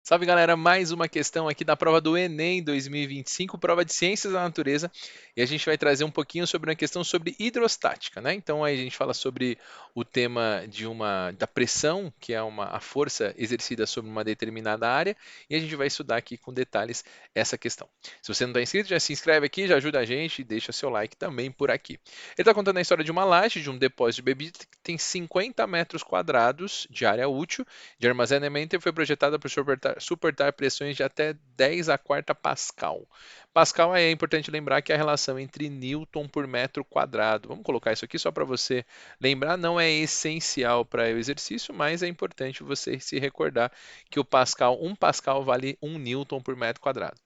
Salve galera, mais uma questão aqui da prova do Enem 2025, prova de Ciências da Natureza, e a gente vai trazer um pouquinho sobre uma questão sobre hidrostática, né? Então aí a gente fala sobre o tema da pressão, que é a força exercida sobre uma determinada área, e a gente vai estudar aqui com detalhes essa questão. Se você não está inscrito, já se inscreve aqui, já ajuda a gente e deixa seu like também por aqui. Ele está contando a história de uma laje, de um depósito de bebida que tem 50 metros quadrados de área útil de armazenamento e foi projetada para suportar pressões de até 10 a quarta Pascal. Pascal é importante lembrar que é a relação entre Newton por metro quadrado. Vamos colocar isso aqui só para você lembrar, não é essencial para o exercício, mas é importante você se recordar que o Pascal, 1 Pascal vale 1 Newton por metro quadrado.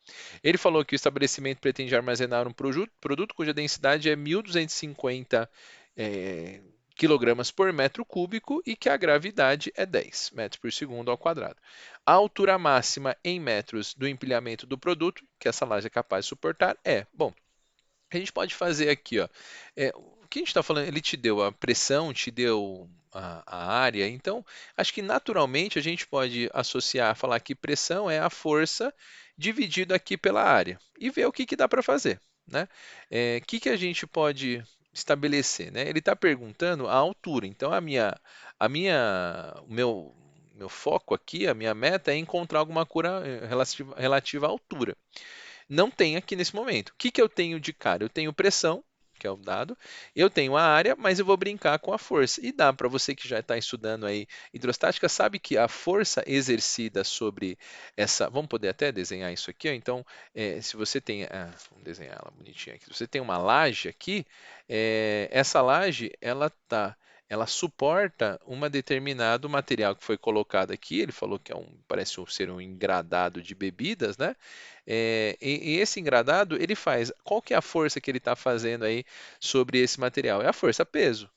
Ele falou que o estabelecimento pretende armazenar um produto cuja densidade é 1250 quilogramas por metro cúbico e que a gravidade é 10 metros por segundo ao quadrado. A altura máxima em metros do empilhamento do produto que essa laje é capaz de suportar bom, a gente pode fazer aqui, ó, o que a gente está falando, ele te deu a pressão, te deu a área, então acho que naturalmente a gente pode associar, falar que pressão é a força dividido aqui pela área e ver o que, que dá para fazer, né? O que, que a gente pode estabelecer, né? Ele está perguntando a altura, então o meu foco aqui, a minha meta é encontrar alguma cura relativa à altura. Não tem aqui nesse momento. O que, que eu tenho de cara? Eu tenho pressão, que é o dado, eu tenho a área, mas eu vou brincar com a força. E dá para você que já está estudando aí hidrostática, sabe que a força exercida sobre essa. Vamos poder até desenhar isso aqui, ó. Então, se você tem. Vamos desenhar ela bonitinha aqui. Se você tem uma laje aqui, essa laje ela suporta um determinado material que foi colocado aqui. Ele falou que parece ser um engradado de bebidas, né? E esse engradado, ele faz. Qual que é a força que ele está fazendo aí sobre esse material? É a força peso.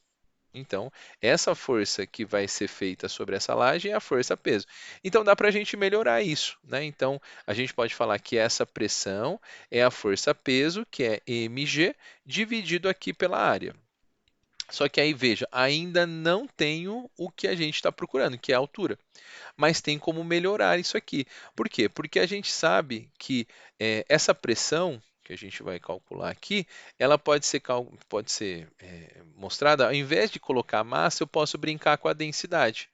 Então, essa força que vai ser feita sobre essa laje é a força peso. Então, dá para a gente melhorar isso, né? Então, a gente pode falar que essa pressão é a força peso, que é mg, dividido aqui pela área. Só que aí, veja, ainda não tenho o que a gente está procurando, que é a altura, mas tem como melhorar isso aqui. Por quê? Porque a gente sabe que essa pressão que a gente vai calcular aqui, ela pode ser mostrada, ao invés de colocar massa, eu posso brincar com a densidade.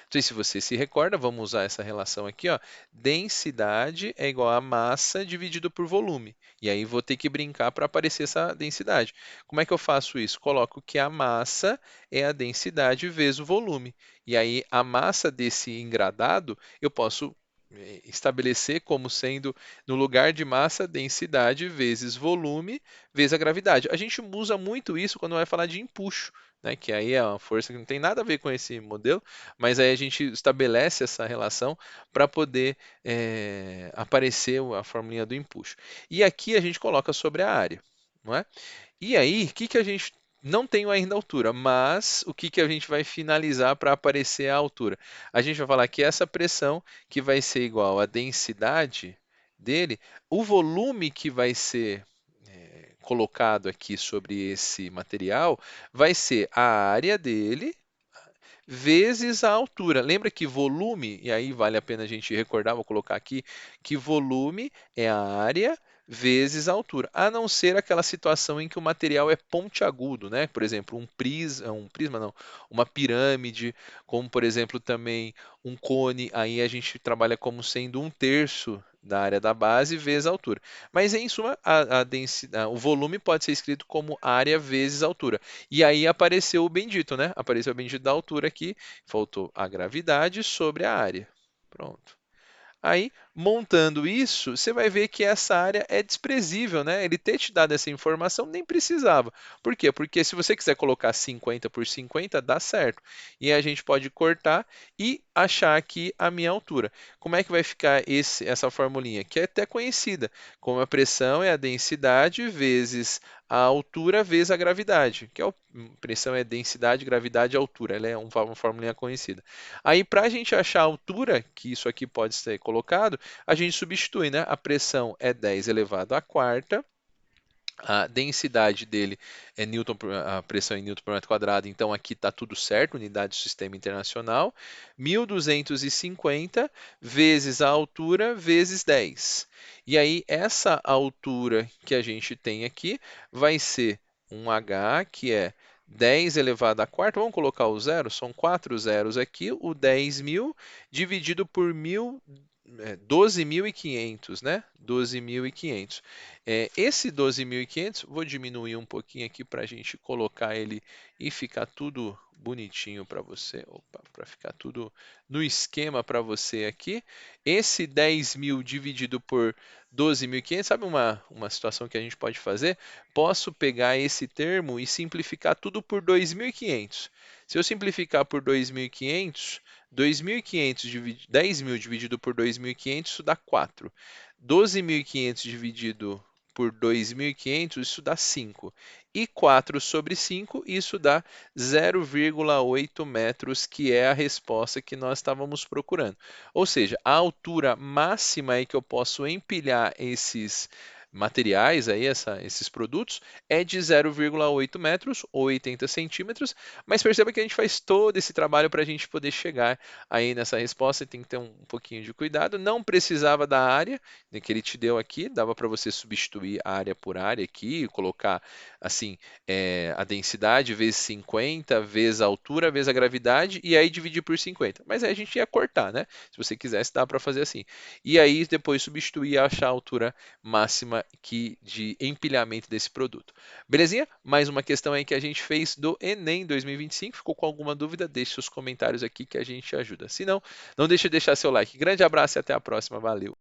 Então, se você se recorda, vamos usar essa relação aqui, ó. Densidade é igual a massa dividido por volume. E aí vou ter que brincar para aparecer essa densidade. Como é que eu faço isso? Coloco que a massa é a densidade vezes o volume. E aí a massa desse engradado eu posso estabelecer como sendo, no lugar de massa, densidade vezes volume vezes a gravidade. A gente usa muito isso quando vai falar de empuxo, né? Que aí é uma força que não tem nada a ver com esse modelo, mas aí a gente estabelece essa relação para poder aparecer a formulinha do empuxo. E aqui a gente coloca sobre a área, não é? E aí, o que, que a gente não tem ainda a altura, mas o que, que a gente vai finalizar para aparecer a altura? A gente vai falar que essa pressão que vai ser igual à densidade dele, o volume que vai ser colocado aqui sobre esse material vai ser a área dele vezes a altura. Lembra que volume, e aí vale a pena a gente recordar, vou colocar aqui, que volume é a área vezes a altura, a não ser aquela situação em que o material é pontiagudo, né? Por exemplo, um prisma não, uma pirâmide, como por exemplo também um cone, aí a gente trabalha como sendo um terço da área da base vezes a altura. Mas em suma, o volume pode ser escrito como área vezes altura. E aí apareceu o bendito, né? Apareceu o bendito da altura aqui, faltou a gravidade sobre a área. Pronto. Aí, montando isso, você vai ver que essa área é desprezível, né? Ele ter te dado essa informação nem precisava. Por quê? Porque se você quiser colocar 50 por 50, dá certo. E a gente pode cortar e achar aqui a minha altura. Como é que vai ficar essa formulinha? Que é até conhecida, como a pressão é a densidade vezes a altura vezes a gravidade, que é pressão é densidade, gravidade, altura. Ela é uma formulinha conhecida. Aí, para a gente achar a altura, que isso aqui pode ser colocado, a gente substitui, né? A pressão é 10 elevado à quarta A densidade dele é Newton a pressão em Newton por metro quadrado, então aqui está tudo certo, unidade do sistema internacional. 1.250 vezes a altura vezes 10. E aí, essa altura que a gente tem aqui vai ser um H, que é 10 elevado à quarta. Vamos colocar o zero, são 4 zeros aqui. O 10.000 dividido por 12.500, né? 12.500. Esse 12.500, vou diminuir um pouquinho aqui para a gente colocar ele e ficar tudo bonitinho para você. Opa, para ficar tudo no esquema para você aqui. Esse 10.000 dividido por 12.500, sabe uma situação que a gente pode fazer? Posso pegar esse termo e simplificar tudo por 2.500. Se eu simplificar por 2.500, 2.500 10.000 dividido por 2.500, isso dá 4. 12.500 dividido por 2.500, isso dá 5. E 4 sobre 5, isso dá 0,8 metros, que é a resposta que nós estávamos procurando. Ou seja, a altura máxima aí que eu posso empilhar esses materiais, aí, esses produtos, é de 0,8 metros ou 80 centímetros, mas perceba que a gente faz todo esse trabalho para a gente poder chegar aí nessa resposta, tem que ter um pouquinho de cuidado. Não precisava da área, né, que ele te deu aqui, dava para você substituir área por área aqui, colocar assim a densidade vezes 50, vezes a altura, vezes a gravidade, e aí dividir por 50. Mas aí a gente ia cortar, né? Se você quisesse, dá para fazer assim. E aí depois substituir e achar a altura máxima de empilhamento desse produto. Belezinha? Mais uma questão aí que a gente fez do Enem 2025. Ficou com alguma dúvida? Deixe seus comentários aqui que a gente ajuda. Se não, não deixe de deixar seu like. Grande abraço e até a próxima. Valeu!